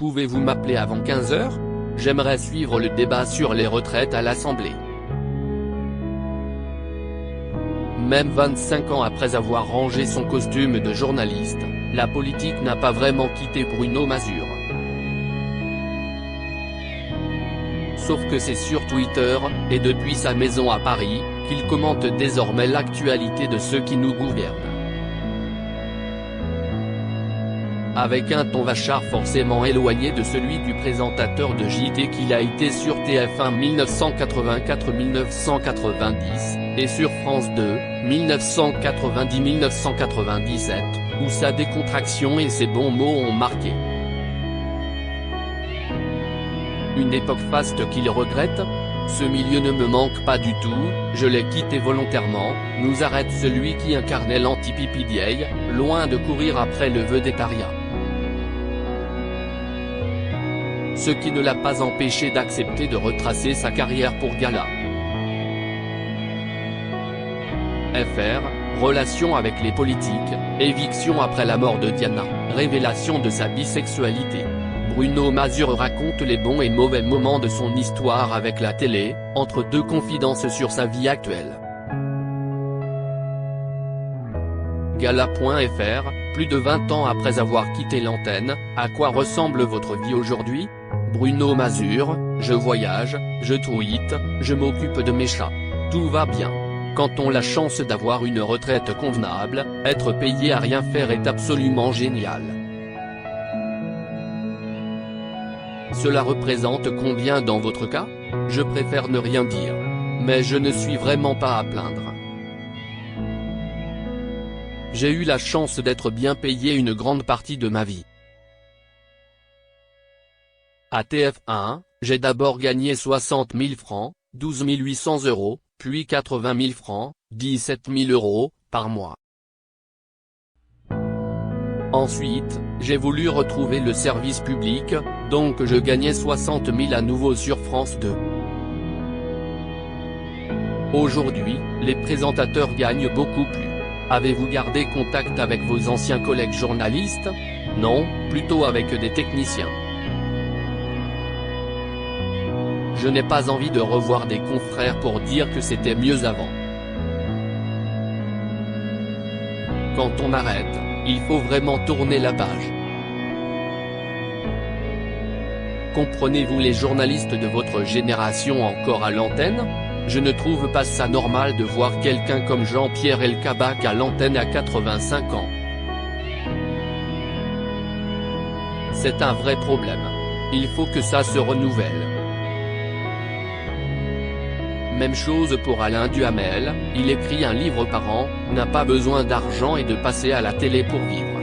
Pouvez-vous m'appeler avant 15 h? J'aimerais suivre le débat sur les retraites à l'Assemblée. Même 25 ans après avoir rangé son costume de journaliste, la politique n'a pas vraiment quitté Bruno Mazur. Sauf que c'est sur Twitter, et depuis sa maison à Paris, qu'il commente désormais l'actualité de ceux qui nous gouvernent. Avec un ton vachard forcément éloigné de celui du présentateur de JT qu'il a été sur TF1 1984-1990, et sur France 2, 1990-1997, où sa décontraction et ses bons mots ont marqué. Une époque faste qu'il regrette? Ce milieu ne me manque pas du tout, je l'ai quitté volontairement, nous arrête celui qui incarnait l'anti-PPDA, loin de courir après le vedettariat. Ce qui ne l'a pas empêché d'accepter de retracer sa carrière pour Gala. FR, relations avec les politiques, éviction après la mort de Diana, révélation de sa bisexualité. Bruno Mazur raconte les bons et mauvais moments de son histoire avec la télé, entre deux confidences sur sa vie actuelle. Gala.fr, plus de 20 ans après avoir quitté l'antenne, à quoi ressemble votre vie aujourd'hui? Bruno Mazur, je voyage, je tweete, je m'occupe de mes chats. Tout va bien. Quand on a la chance d'avoir une retraite convenable, être payé à rien faire est absolument génial. Cela représente combien dans votre cas? Je préfère ne rien dire. Mais je ne suis vraiment pas à plaindre. J'ai eu la chance d'être bien payé une grande partie de ma vie. À TF1, j'ai d'abord gagné 60 000 francs, 12 800 €, puis 80 000 francs, 17 000 € par mois. Ensuite, j'ai voulu retrouver le service public, donc je gagnais 60 000 à nouveau sur France 2. Aujourd'hui, les présentateurs gagnent beaucoup plus. Avez-vous gardé contact avec vos anciens collègues journalistes? Non, plutôt avec des techniciens. Je n'ai pas envie de revoir des confrères pour dire que c'était mieux avant. Quand on arrête, il faut vraiment tourner la page. Comprenez-vous les journalistes de votre génération encore à l'antenne? Je ne trouve pas ça normal de voir quelqu'un comme Jean-Pierre Elkabbach à l'antenne à 85 ans. C'est un vrai problème. Il faut que ça se renouvelle. Même chose pour Alain Duhamel, il écrit un livre par an, n'a pas besoin d'argent et de passer à la télé pour vivre.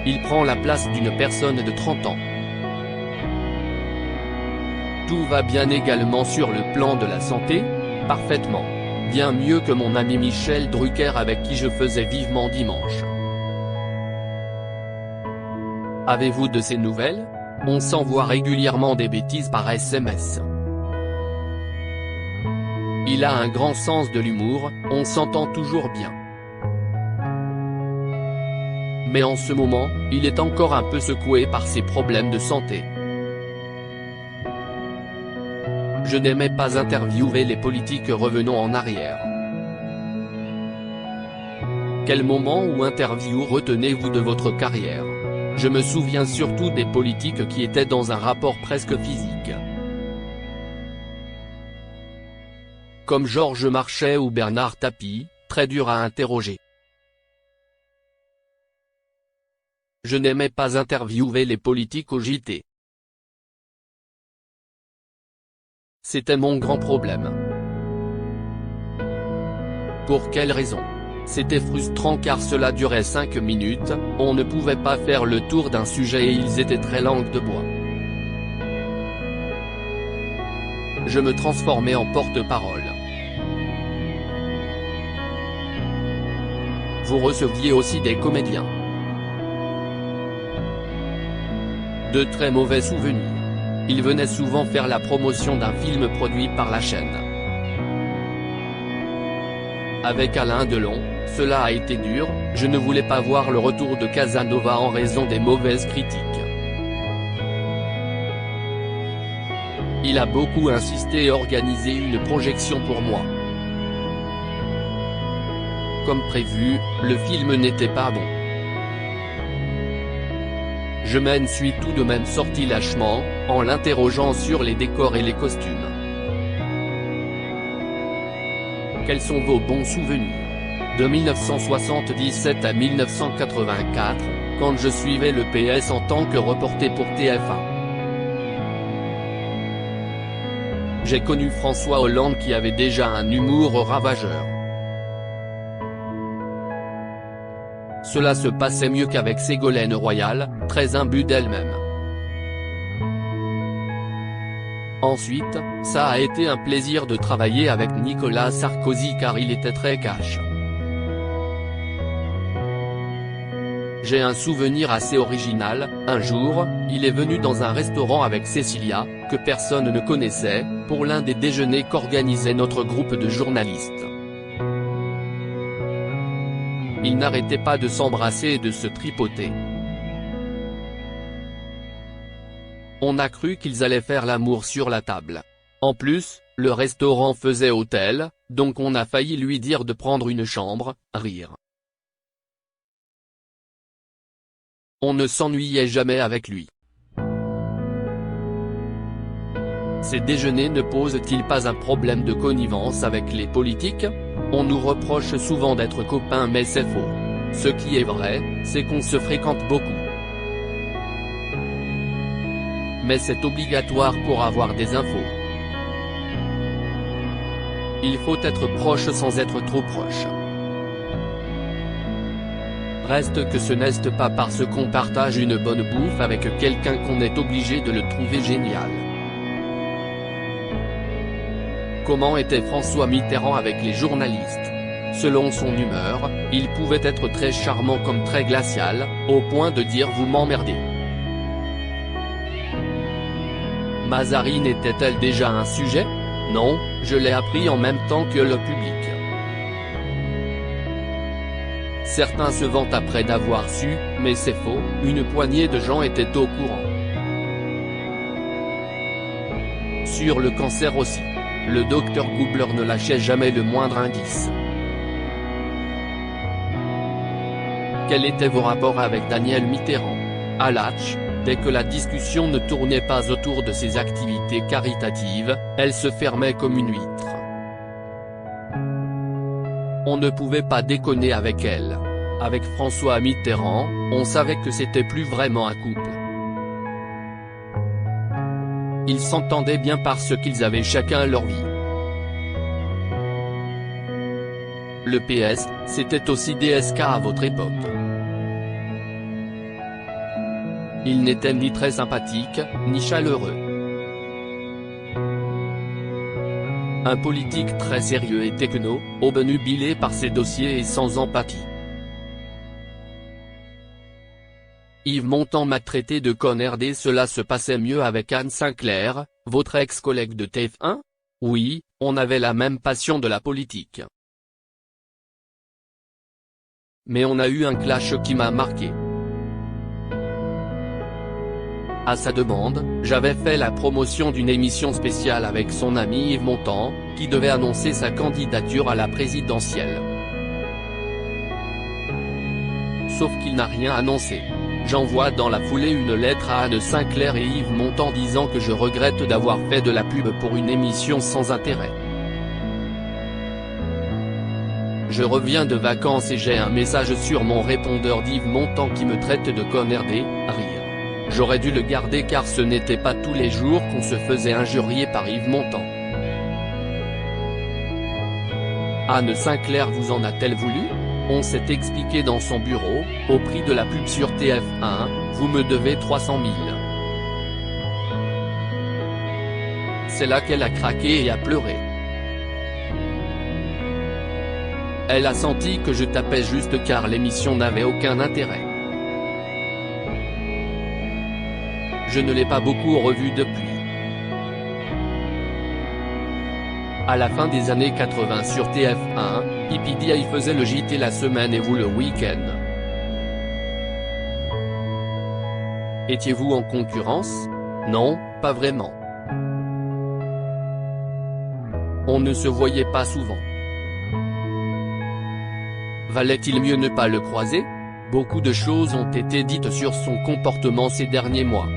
Il prend la place d'une personne de 30 ans. Tout va bien également sur le plan de la santé? Parfaitement. Bien mieux que mon ami Michel Drucker avec qui je faisais vivement dimanche. Avez-vous de ces nouvelles? On s'envoie régulièrement des bêtises par SMS. Il a un grand sens de l'humour, on s'entend toujours bien. Mais en ce moment, il est encore un peu secoué par ses problèmes de santé. Je n'aimais pas interviewer les politiques, revenons en arrière. Quel moment ou interview retenez-vous de votre carrière? Je me souviens surtout des politiques qui étaient dans un rapport presque physique. Comme Georges Marchais ou Bernard Tapie, très dur à interroger. Je n'aimais pas interviewer les politiques au JT. C'était mon grand problème. Pour quelle raison? C'était frustrant car cela durait 5 minutes, on ne pouvait pas faire le tour d'un sujet et ils étaient très langue de bois. Je me transformais en porte-parole. Vous receviez aussi des comédiens. De très mauvais souvenirs. Ils venaient souvent faire la promotion d'un film produit par la chaîne. Avec Alain Delon, cela a été dur, je ne voulais pas voir le retour de Casanova en raison des mauvaises critiques. Il a beaucoup insisté et organisé une projection pour moi. Comme prévu, le film n'était pas bon. Je m'en suis tout de même sorti lâchement, en l'interrogeant sur les décors et les costumes. Quels sont vos bons souvenirs? De 1977 à 1984, quand je suivais le PS en tant que reporter pour TF1. J'ai connu François Hollande qui avait déjà un humour ravageur. Cela se passait mieux qu'avec Ségolène Royal, très imbue d'elle-même. Ensuite, ça a été un plaisir de travailler avec Nicolas Sarkozy car il était très cash. J'ai un souvenir assez original, un jour, il est venu dans un restaurant avec Cécilia, que personne ne connaissait, pour l'un des déjeuners qu'organisait notre groupe de journalistes. Ils n'arrêtaient pas de s'embrasser et de se tripoter. On a cru qu'ils allaient faire l'amour sur la table. En plus, le restaurant faisait hôtel, donc on a failli lui dire de prendre une chambre, rire. On ne s'ennuyait jamais avec lui. Ces déjeuners ne posent-ils pas un problème de connivence avec les politiques? On nous reproche souvent d'être copains mais c'est faux. Ce qui est vrai, c'est qu'on se fréquente beaucoup. Mais c'est obligatoire pour avoir des infos. Il faut être proche sans être trop proche. Reste que ce n'est pas parce qu'on partage une bonne bouffe avec quelqu'un qu'on est obligé de le trouver génial. Comment était François Mitterrand avec les journalistes? Selon son humeur, il pouvait être très charmant comme très glacial, au point de dire vous m'emmerdez. Mazarine était-elle déjà un sujet? Non, je l'ai appris en même temps que le public. Certains se vantent après d'avoir su, mais c'est faux, une poignée de gens étaient au courant. Sur le cancer aussi. Le docteur Goubler ne lâchait jamais le moindre indice. Quels étaient vos rapports avec Danielle Mitterrand? À Latch, dès que la discussion ne tournait pas autour de ses activités caritatives, elle se fermait comme une huître. On ne pouvait pas déconner avec elle. Avec François Mitterrand, on savait que c'était plus vraiment un couple. Ils s'entendaient bien parce qu'ils avaient chacun leur vie. Le PS, c'était aussi DSK à votre époque. Il n'était ni très sympathique, ni chaleureux. Un politique très sérieux et techno, obnubilé par ses dossiers et sans empathie. Yves Montand m'a traité de connard. Cela se passait mieux avec Anne Sinclair, votre ex-collègue de TF1? Oui, on avait la même passion de la politique. Mais on a eu un clash qui m'a marqué. À sa demande, j'avais fait la promotion d'une émission spéciale avec son ami Yves Montand, qui devait annoncer sa candidature à la présidentielle. Sauf qu'il n'a rien annoncé. J'envoie dans la foulée une lettre à Anne Sinclair et Yves Montand disant que je regrette d'avoir fait de la pub pour une émission sans intérêt. Je reviens de vacances et j'ai un message sur mon répondeur d'Yves Montand qui me traite de connard. Rire. J'aurais dû le garder car ce n'était pas tous les jours qu'on se faisait injurier par Yves Montand. Anne Sinclair vous en a-t-elle voulu? On s'est expliqué dans son bureau, au prix de la pub sur TF1, vous me devez 300 000. C'est là qu'elle a craqué et a pleuré. Elle a senti que je tapais juste car l'émission n'avait aucun intérêt. Je ne l'ai pas beaucoup revue depuis. À la fin des années 80 sur TF1, PewDiePie faisait le JT la semaine et vous le week-end. Étiez-vous en concurrence? Non, pas vraiment. On ne se voyait pas souvent. Valait-il mieux ne pas le croiser? Beaucoup de choses ont été dites sur son comportement ces derniers mois.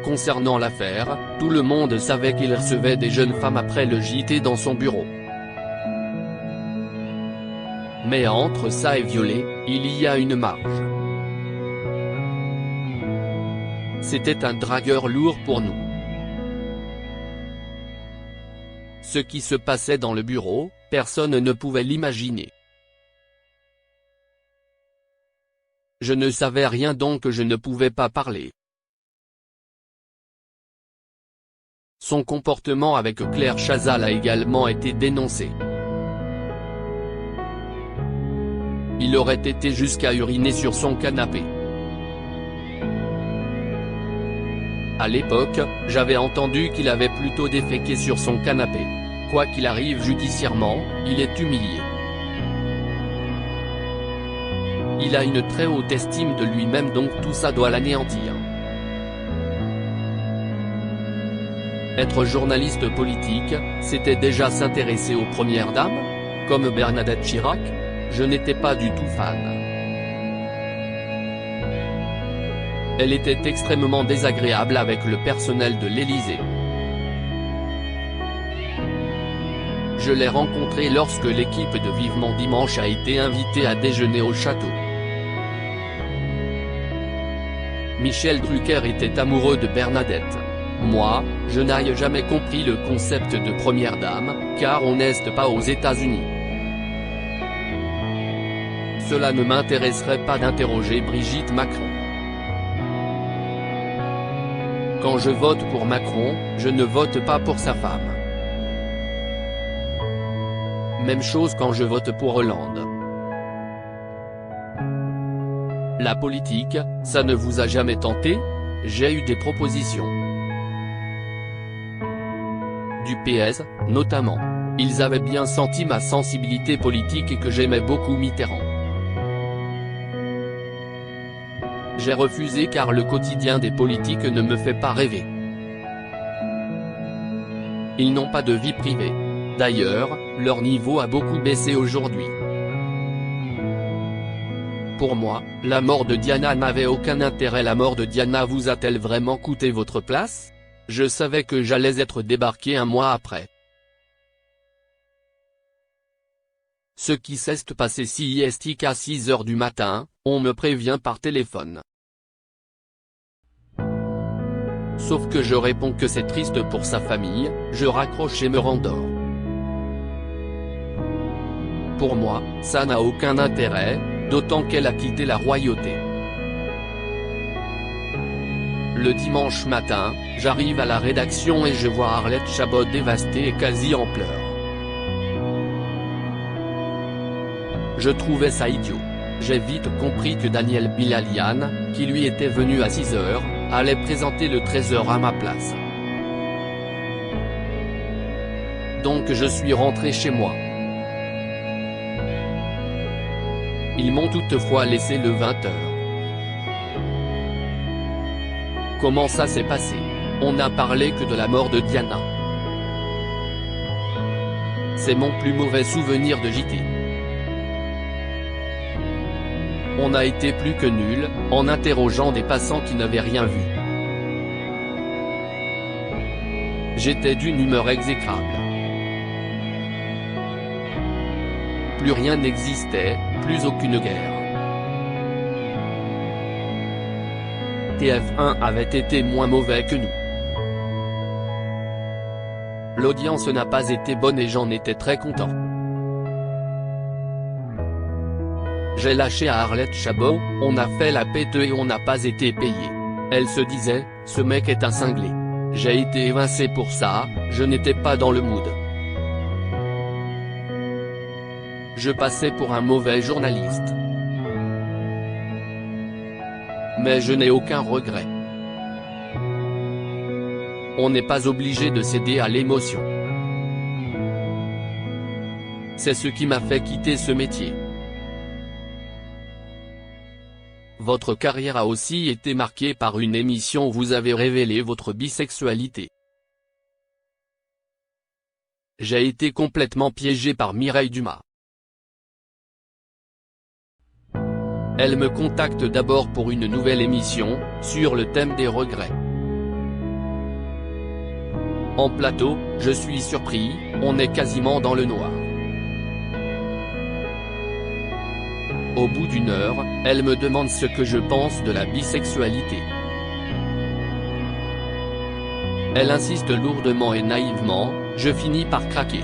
Concernant l'affaire, tout le monde savait qu'il recevait des jeunes femmes après le JT dans son bureau. Mais entre ça et violer, il y a une marge. C'était un dragueur lourd pour nous. Ce qui se passait dans le bureau, personne ne pouvait l'imaginer. Je ne savais rien donc je ne pouvais pas parler. Son comportement avec Claire Chazal a également été dénoncé. Il aurait été jusqu'à uriner sur son canapé. À l'époque, j'avais entendu qu'il avait plutôt déféqué sur son canapé. Quoi qu'il arrive judiciairement, il est humilié. Il a une très haute estime de lui-même donc tout ça doit l'anéantir. Être journaliste politique, c'était déjà s'intéresser aux premières dames? Comme Bernadette Chirac? Je n'étais pas du tout fan. Elle était extrêmement désagréable avec le personnel de l'Élysée. Je l'ai rencontrée lorsque l'équipe de Vivement Dimanche a été invitée à déjeuner au château. Michel Drucker était amoureux de Bernadette. Moi, je n'ai jamais compris le concept de première dame, car on n'est pas aux États-Unis. Cela ne m'intéresserait pas d'interroger Brigitte Macron. Quand je vote pour Macron, je ne vote pas pour sa femme. Même chose quand je vote pour Hollande. La politique, ça ne vous a jamais tenté? J'ai eu des propositions. Du PS, notamment. Ils avaient bien senti ma sensibilité politique et que j'aimais beaucoup Mitterrand. J'ai refusé car le quotidien des politiques ne me fait pas rêver. Ils n'ont pas de vie privée. D'ailleurs, leur niveau a beaucoup baissé aujourd'hui. Pour moi, la mort de Diana n'avait aucun intérêt. La mort de Diana vous a-t-elle vraiment coûté votre place? Je savais que j'allais être débarqué un mois après. Ce qui s'est passé si est qu'à 6 h du matin, on me prévient par téléphone. Sauf que je réponds que c'est triste pour sa famille, je raccroche et me rendors. Pour moi, ça n'a aucun intérêt, d'autant qu'elle a quitté la royauté. Le dimanche matin, j'arrive à la rédaction et je vois Arlette Chabot dévastée et quasi en pleurs. Je trouvais ça idiot. J'ai vite compris que Daniel Bilalian, qui lui était venu à 6 h, allait présenter le Trésor à ma place. Donc je suis rentré chez moi. Ils m'ont toutefois laissé le 20 h. Comment ça s'est passé? On n'a parlé que de la mort de Diana. C'est mon plus mauvais souvenir de JT. On a été plus que nuls, en interrogeant des passants qui n'avaient rien vu. J'étais d'une humeur exécrable. Plus rien n'existait, plus aucune guerre. TF1 avait été moins mauvais que nous. L'audience n'a pas été bonne et j'en étais très content. J'ai lâché à Arlette Chabot, on a fait la pète et on n'a pas été payé. Elle se disait, ce mec est un cinglé. J'ai été évincé pour ça, je n'étais pas dans le mood. Je passais pour un mauvais journaliste. Mais je n'ai aucun regret. On n'est pas obligé de céder à l'émotion. C'est ce qui m'a fait quitter ce métier. Votre carrière a aussi été marquée par une émission où vous avez révélé votre bisexualité. J'ai été complètement piégé par Mireille Dumas. Elle me contacte d'abord pour une nouvelle émission, sur le thème des regrets. En plateau, je suis surpris, on est quasiment dans le noir. Au bout d'une heure, elle me demande ce que je pense de la bisexualité. Elle insiste lourdement et naïvement, je finis par craquer.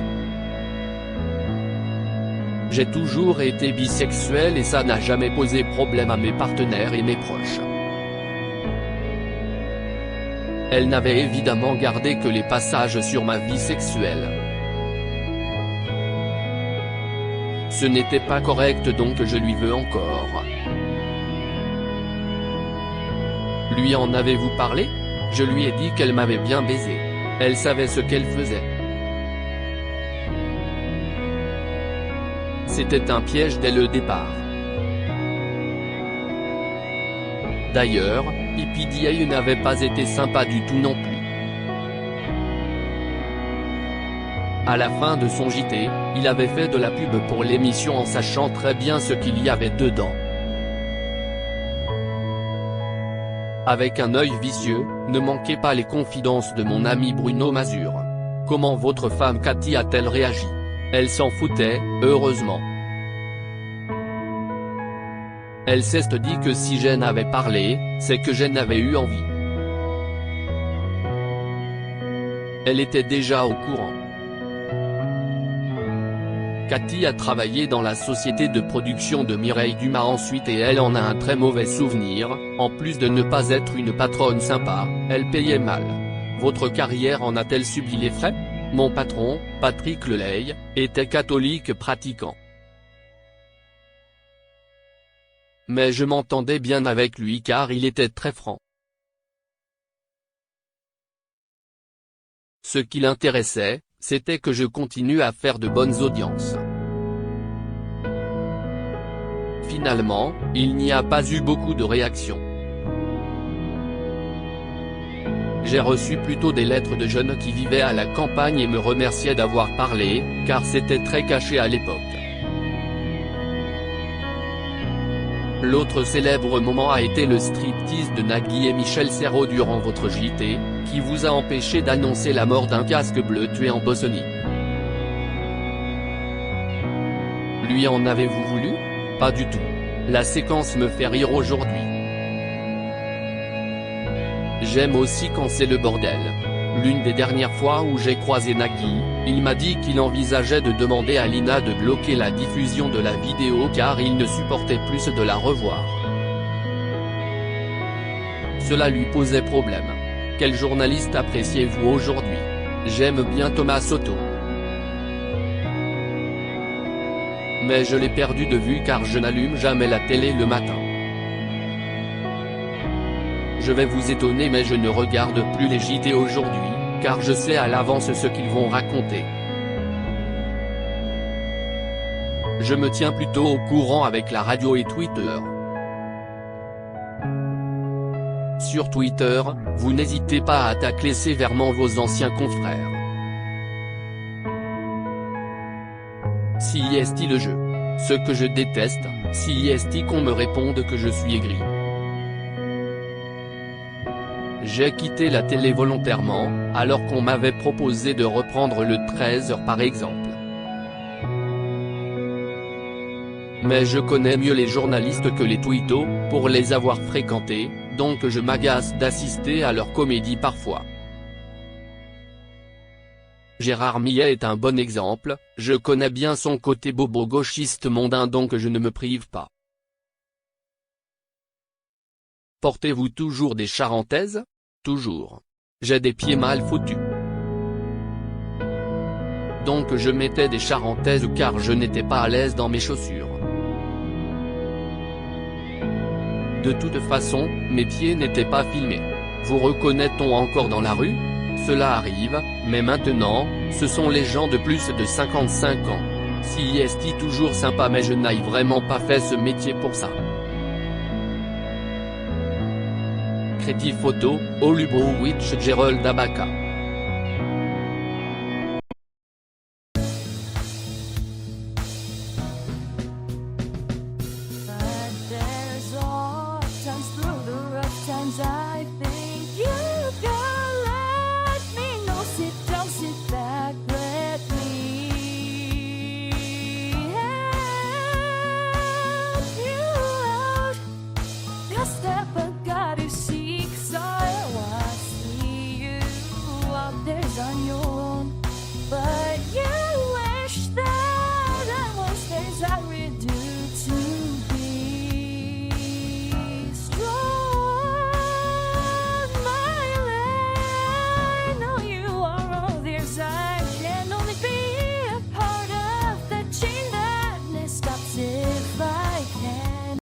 J'ai toujours été bisexuel et ça n'a jamais posé problème à mes partenaires et mes proches. Elle n'avait évidemment gardé que les passages sur ma vie sexuelle. Ce n'était pas correct donc je lui veux encore. Lui en avez-vous parlé? Je lui ai dit qu'elle m'avait bien baisé. Elle savait ce qu'elle faisait. C'était un piège dès le départ. D'ailleurs, PPDA n'avait pas été sympa du tout non plus. À la fin de son JT, il avait fait de la pub pour l'émission en sachant très bien ce qu'il y avait dedans. Avec un œil vicieux, ne manquez pas les confidences de mon ami Bruno Mazur. Comment votre femme Cathy a-t-elle réagi? Elle s'en foutait, heureusement. Elle s'est dit que si Jen avait parlé, c'est que Jen avait eu envie. Elle était déjà au courant. Cathy a travaillé dans la société de production de Mireille Dumas ensuite et elle en a un très mauvais souvenir, en plus de ne pas être une patronne sympa, elle payait mal. Votre carrière en a-t-elle subi les frais? Mon patron, Patrick Lelay, était catholique pratiquant. Mais je m'entendais bien avec lui car il était très franc. Ce qui l'intéressait, c'était que je continue à faire de bonnes audiences. Finalement, il n'y a pas eu beaucoup de réactions. J'ai reçu plutôt des lettres de jeunes qui vivaient à la campagne et me remerciaient d'avoir parlé, car c'était très caché à l'époque. L'autre célèbre moment a été le striptease de Nagui et Michel Serrault durant votre JT, qui vous a empêché d'annoncer la mort d'un casque bleu tué en Bosnie. Lui en avez-vous voulu? Pas du tout. La séquence me fait rire aujourd'hui. J'aime aussi quand c'est le bordel. L'une des dernières fois où j'ai croisé Nagui, il m'a dit qu'il envisageait de demander à Lina de bloquer la diffusion de la vidéo car il ne supportait plus de la revoir. Cela lui posait problème. Quel journaliste appréciez-vous aujourd'hui? J'aime bien Thomas Soto. Mais je l'ai perdu de vue car je n'allume jamais la télé le matin. Je vais vous étonner mais je ne regarde plus les JT aujourd'hui, car je sais à l'avance ce qu'ils vont raconter. Je me tiens plutôt au courant avec la radio et Twitter. Sur Twitter, vous n'hésitez pas à tacler sévèrement vos anciens confrères. Si est le jeu. Ce que je déteste, si est qu'on me réponde que je suis aigri. J'ai quitté la télé volontairement, alors qu'on m'avait proposé de reprendre le 13h par exemple. Mais je connais mieux les journalistes que les twittos, pour les avoir fréquentés, donc je m'agace d'assister à leur comédie parfois. Gérard Millet est un bon exemple, je connais bien son côté bobo gauchiste mondain donc je ne me prive pas. Portez-vous toujours des charentaises? Toujours. J'ai des pieds mal foutus. Donc je mettais des charentaises car je n'étais pas à l'aise dans mes chaussures. De toute façon, mes pieds n'étaient pas filmés. Vous reconnaît-on encore dans la rue? Cela arrive, mais maintenant, ce sont les gens de plus de 55 ans. Si est toujours sympa mais je n'ai vraiment pas fait ce métier pour ça. Crédit photo, Olubrowicz Gerald Abaka. I think you can let me know. Sit down, sit back, let me help you out. Just step back, got to seek, so I see you out there's on your